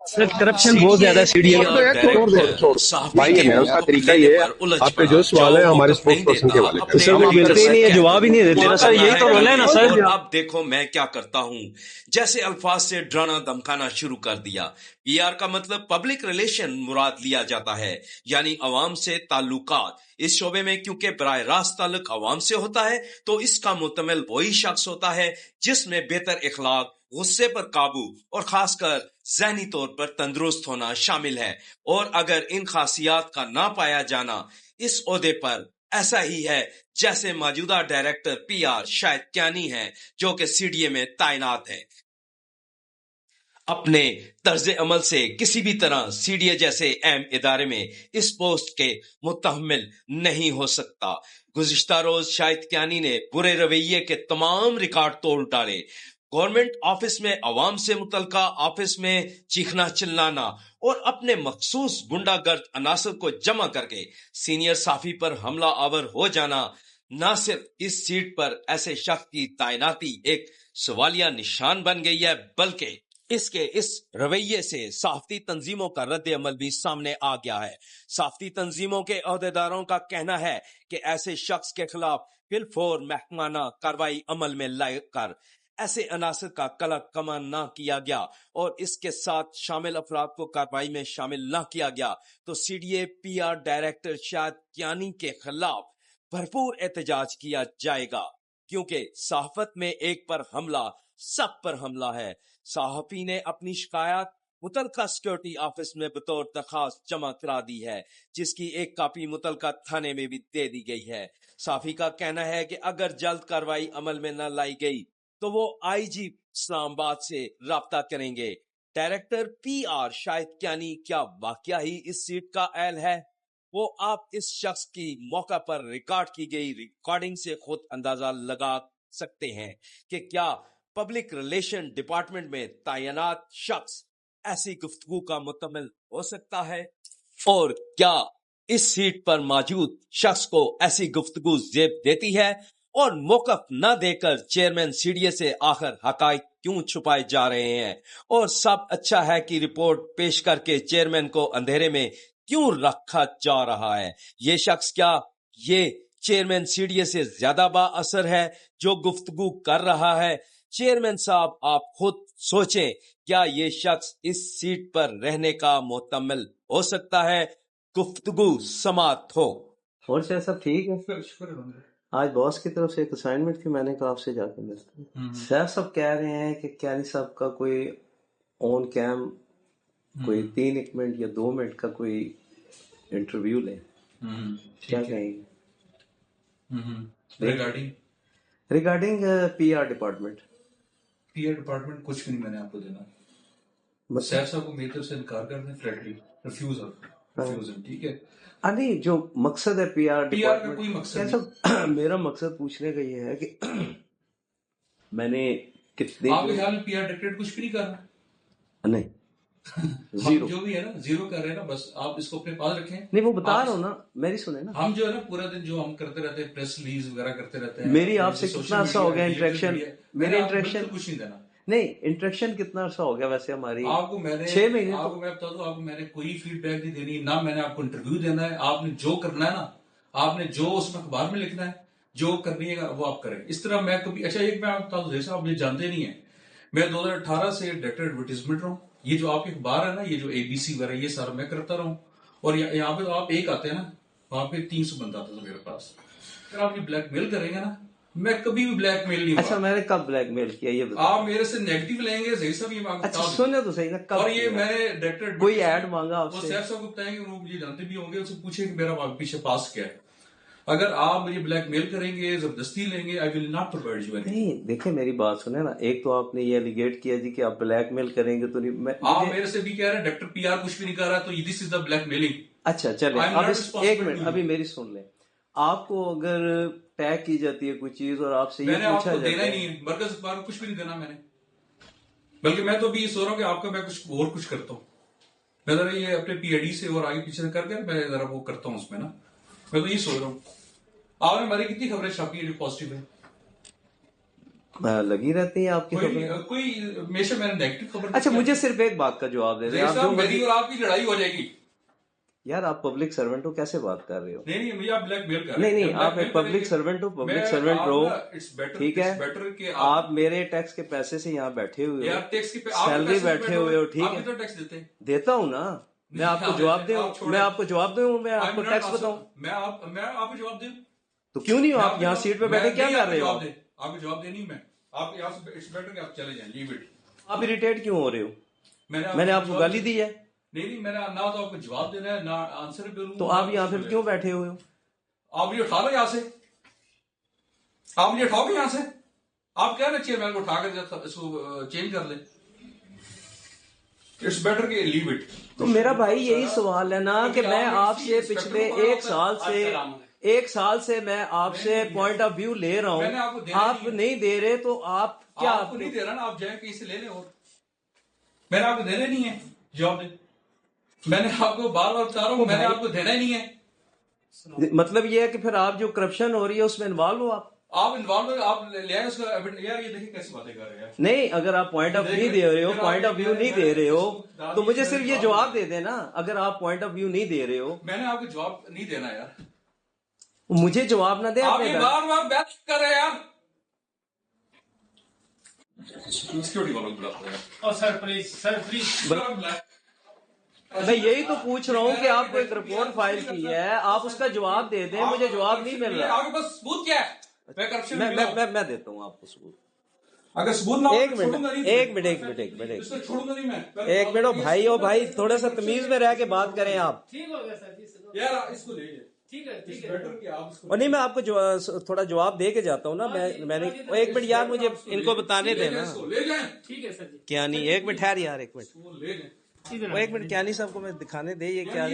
Sir corruption बहुत ज्यादा CDA में। छोड़ दो छोड़ दो छोड़ भाई, ये मेरा उसका तरीका ये है। आपके जो सवाल है हमारे स्पोर्ट्स पर्सन के हवाले तो सर वो मिलते ही नहीं है, जवाब ही नहीं देते ना सर, यही तो रोल है ना सर। और अब देखो मैं क्या करता हूँ, जैसे अल्फाज से डराना धमकाना शुरू कर दिया। पीआर का मतलब पब्लिक रिलेशन मुराद लिया जाता है, यानी अवाम से ताल्लुकात। इस शोबे में क्योंकि बराह रास्त ताल्लुक अवाम से होता है, तो इसका मुतमिल वही शख्स होता है जिसमें बेहतर इखलाक, गुस्से पर काबू और खासकर ज़हनी तौर पर तंदुरुस्त होना शामिल है। और अगर इन खासियात का ना पाया जाना इस ओहदे पर ऐसा ही है जैसे मौजूदा डायरेक्टर पीआर शाहिद कियानी हैं, जो कि सीडीए में तैनात है। अपने तर्ज अमल से किसी भी तरह सीडीए जैसे अहम इदारे में इस पोस्ट के मुतहम्मिल नहीं हो सकता। गुज़िश्ता रोज शाहिद कियानी ने बुरे रवैये के तमाम रिकॉर्ड तोड़ डाले। गवर्नमेंट ऑफिस में अवाम से मुतल्का ऑफिस में चीखना चिल्लाना और अपने मखसूस गुंडागर्द अनासर को जमा करके सीनियर साफी पर हमला आवर हो जाना, न सिर्फ इस सीट पर ऐसे शख्स की तैनाती एक सवालिया निशान बन गई है, बल्कि इसके इस रवैये से साफ्ती तंजीमों का रद्द अमल भी सामने आ गया है। साफ्ती तंजीमों के अहदेदारों का कहना है कि ऐसे शख्स के खिलाफ फिलफौर महकमाना कार्रवाई अमल में लाकर ऐसे अनासर का कलक कमा न किया गया और इसके साथ शामिल अफराद को कार्रवाई में शामिल न किया गया, तो CDA PR director Shahid Kiani के खिलाफ भरपूर एहतजाज किया जाएगा, क्योंकि सहाफत में एक पर हमला सब पर हमला है। सहाफी ने अपनी शिकायत मुतलका सिक्योरिटी ऑफिस में बतौर दरखास्त जमा करा दी है, जिसकी एक कॉपी मुतलका थाने में भी दे दी गई है। सहाफी का कहना है कि अगर जल्द कार्रवाई अमल में न लाई गई तो वो आईजी इस्लामाबाद से राब्ता करेंगे। डायरेक्टर पीआर शाहिद कियानी क्या वाकया ही इस सीट का अहल है? वो आप इस शख्स की मौका पर रिकॉर्ड की गई रिकॉर्डिंग से खुद अंदाजा लगा सकते हैं कि क्या पब्लिक रिलेशन डिपार्टमेंट में तैनात शख्स ऐसी गुफ्तगू का मुतमिल हो सकता है, और क्या इस सीट पर मौजूद शख्स को ऐसी गुफ्तगू जेब देती है, और मौकफ न देकर चेयरमैन सीडीए से आखिर हकाइक क्यों छुपाए जा रहे हैं, और सब अच्छा है कि रिपोर्ट पेश करके चेयरमैन को अंधेरे में क्यों रखा जा रहा है। ये शख्स क्या ये चेयरमैन सीडीए से ज्यादा बाअसर है जो गुफ्तगू कर रहा है? चेयरमैन साहब आप खुद सोचें, क्या ये शख्स इस सीट पर रहने का मुतमिल हो सकता है? गुफ्तगू समाप्त हो। और शायद सब ठीक है। शुक्र आज बॉस की तरफ से एक असाइनमेंट थी, मैंने कहा आपसे जाकर मिलते हैं। सर सब कह रहे हैं कि कियानी साहब का कोई ऑन कैम कोई 3 मिनट या 2 मिनट का कोई इंटरव्यू ले, क्या कहेंगे regarding PR department? PR department कुछ भी नहीं मैंने आपको देना। सैफ साहब को मेरी तरफ से इनकार कर दें, फ्लैटली रिफ्यूजल, ठीक है। नहीं, जो मकसद है पीआर डिपार्टमेंट का कोई मकसद नहीं। मेरा मकसद पूछने का ये है कि मैंने कितने आपके ख्याल में पीआर डायरेक्टरेट कुछ भी नहीं कर रहा? नहीं जीरो जो भी है ना, जीरो कर रहे हैं ना, बस आप इसको अपने पास रखें। नहीं वो बता रहा हूँ ना, मेरी सुने ना। हम जो है ना पूरा दिन जो हम करते रहते हैं, प्रेस रिलीज वगैरह करते रहते हैं। मेरी आपसे कितना अर्सा हो गया इंटरेक्शन? मेरे इंटरेक्शन कुछ नहीं देना। नहीं, इंटरेक्शन कितना अर्सा हो गया वैसे हमारी? आपको मैंने 6 महीने आपको मैं बता दूं, आपको मैंने कोई फीडबैक नहीं देनी ना, मैंने आपको इंटरव्यू देना है। आपने जो करना है ना, आपने जो उसमें अखबार में लिखना है, जो करनी है वो आप करें। इस तरह मैं कभी अच्छा एक मैं आपको बता दूं, आप ये जानते नहीं है, मैं 2018 से डायरेक्टर एडवर्टीजमेंट रहा हूँ। ये जो आपकी अखबार है ना, ये जो एबीसी वगैरह, ये सारा मैं करता रहा हूँ। और यहाँ पे तो आप एक आते हैं ना, वहां पे 300 बंदा आता था मेरे पास। अगर आप ये ब्लैकमेल करेंगे ना, मैं कभी भी ब्लैकमेल नहीं। अच्छा, मैंने कब ब्लैकमेल किया ये बताओ? आप मेरे से नेगेटिव लेंगे सही सब ये मांगता। अच्छा सुनो तो सही ना, कब? और ये मैंने डायरेक्टर कोई ऐड मांगा आपसे? वो सैफ साहब को बताएंगे, वो मुझे जानते भी होंगे, उनसे पूछे कि मेरा पीछे पास क्या है। अगर आप मुझे ब्लैकमेल करेंगे, जबरदस्ती लेंगे, I will not provide you anything. नहीं देखिए मेरी बात सुने ना, एक तो आपने ये एलिगेट किया जी कि आप ब्लैकमेल करेंगे, तो नहीं मैं आप मेरे से भी कह रहे हैं डायरेक्टर पीआर कुछ भी नहीं कर रहा, तो दिस इज द ब्लैकमेलिंग। अच्छा चले, अब एक मिनट अभी मेरी सुन ले। आपको अगर टैग की जाती है कोई चीज और आपसे ये पूछा जाता है, देना ही नहीं है, मरकज अखबार को कुछ भी नहीं देना मैंने, बल्कि मैं तो भी सो रहा हूँ कि आपका मैं कुछ और कुछ करता हूँ। मैं जरा ये अपने पीआईडी से और आगे पीछे करके मैं जरा वो करता हूँ उसमें ना, मैं तो ये सोच रहा हूँ। आपने हमारी कितनी खबरें छापी है जो पॉजिटिव है? लगी रहती है आपकी खबरें। कोई हमेशा मैंने नेगेटिव खबर। अच्छा, मुझे सिर्फ एक बात का जवाब दे दें आप। जो मेरी और आपकी लड़ाई हो जाएगी। यार आप पब्लिक सर्वेंट हो, कैसे बात कर रहे हो? नहीं मुझे आप ब्लैकमेल कर रहे हैं। नहीं आप एक पब्लिक सर्वेंट हो, पब्लिक सर्वेंट रहो, ठीक है। आप मेरे टैक्स के पैसे से यहाँ बैठे हुए हो, सैलरी बैठे हुए हो, ठीक है। तो टैक्स देता हूँ ना, मैं आपको जवाब दूं, मैं आपको जवाब दूं, मैं आपको टैक्स बताऊं? मैं आपको जवाब दूं तो क्यों नहीं हो आप यहाँ सीट पे बैठे, क्या कर रहे हो? आपको जवाब देनी मैं आप यहाँ से, इट्स बेटर कि आप चले जाएं, लीव इट। आप इरिटेट क्यों हो रहे हो? मैंने आपको गाली दी है? नहीं मैंने ना तो आपको जवाब देना है ना आंसर भी। तो आप यहाँ फिर क्यों बैठे हुए हो? आप मुझे उठा लो यहाँ से, आप मुझे उठाओगे यहाँ से। आप क्या ना चेयरमैन को उठा कर इसको चेंज कर ले। इट्स बेटर कि लीव इट। तो मेरा भाई यही सवाल है ना कि मैं आपसे पिछले एक साल से मैं आपसे पॉइंट ऑफ व्यू ले रहा हूँ, आप नहीं दे रहे, तो आप क्या? आपको नहीं दे रहा ना, आप जाए कहीं से ले लें। और मैंने आपको देने नहीं है जवाब दे। मैंने आपको बार बार बता रहा हूँ, मैंने आपको देना ही नहीं है। मतलब ये है कि फिर आप जो करप्शन हो रही है उसमें इन्वॉल्व हो आप इन्वॉल्व हो, आप ले आए उसका। यार ये देखिए कैसी बातें कर रहे हैं। नहीं, अगर आप पॉइंट ऑफ व्यू दे रहे हो, पॉइंट ऑफ व्यू नहीं दे रहे हो, तो मुझे सिर्फ ये जवाब दे देना। अगर आप पॉइंट ऑफ व्यू नहीं दे रहे हो, मैंने आपको जवाब नहीं देना यार। मुझे जवाब ना दे। आप ये बार बार बैठ कर रहे हैं यार। सिक्योरिटी वालों को बुलाते हैं। सर प्लीज मैं यही तो पूछ रहा हूँ कि आपको एक रिपोर्ट फाइल की है, आप उसका जवाब दे दें। मुझे जवाब नहीं मिल रहा। आपके पास सबूत क्या है? मैं देता हूँ आपको सबूत। अगर सबूत ना, एक मिनट एक मिनट भाई, ओ भाई, थोड़ा सा तमीज में रह के बात करें आप। ठीक हो गया सर जी। यार इसको ले ठीक है और नहीं, मैं आपको थोड़ा जवाब दे के जाता हूँ ना। मैंने एक मिनट यार, मुझे इनको बताने देना। ठीक है सर जी। क्या नहीं, एक मिनट ठहर यार, एक मिनट वो एक मिनट क्या नहीं सबको मैं दिखाने दे। ये क्या है?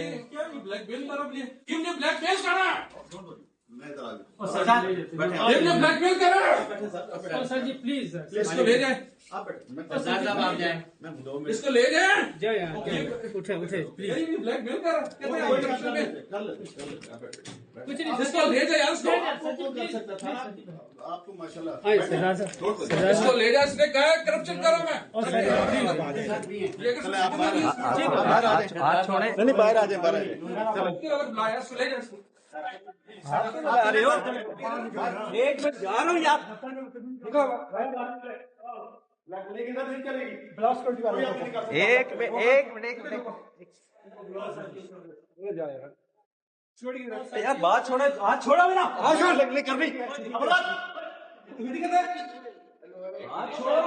ब्लैकमेल करा। सर जी प्लीज इसको ले जाए, इसको ले जाए। उठे प्लीज। ब्लैकमेल कर कुछ नहीं, इसको ले जाए यार। आपको माशाल्लाह इसको ले जाए। इसने कहा करप्शन करो मैं। हाथ छोड़े। नहीं बाहर आ जाए, बाहर आ जाए। बुलाया इसको ले जाए। अरे एक मिनट जा रहा हूँ यार। एक मिनट यार, बात छोड़े, हाथ छोड़ा मेरा, हाथ छोड़ ले कर भी। हाथ छोड़।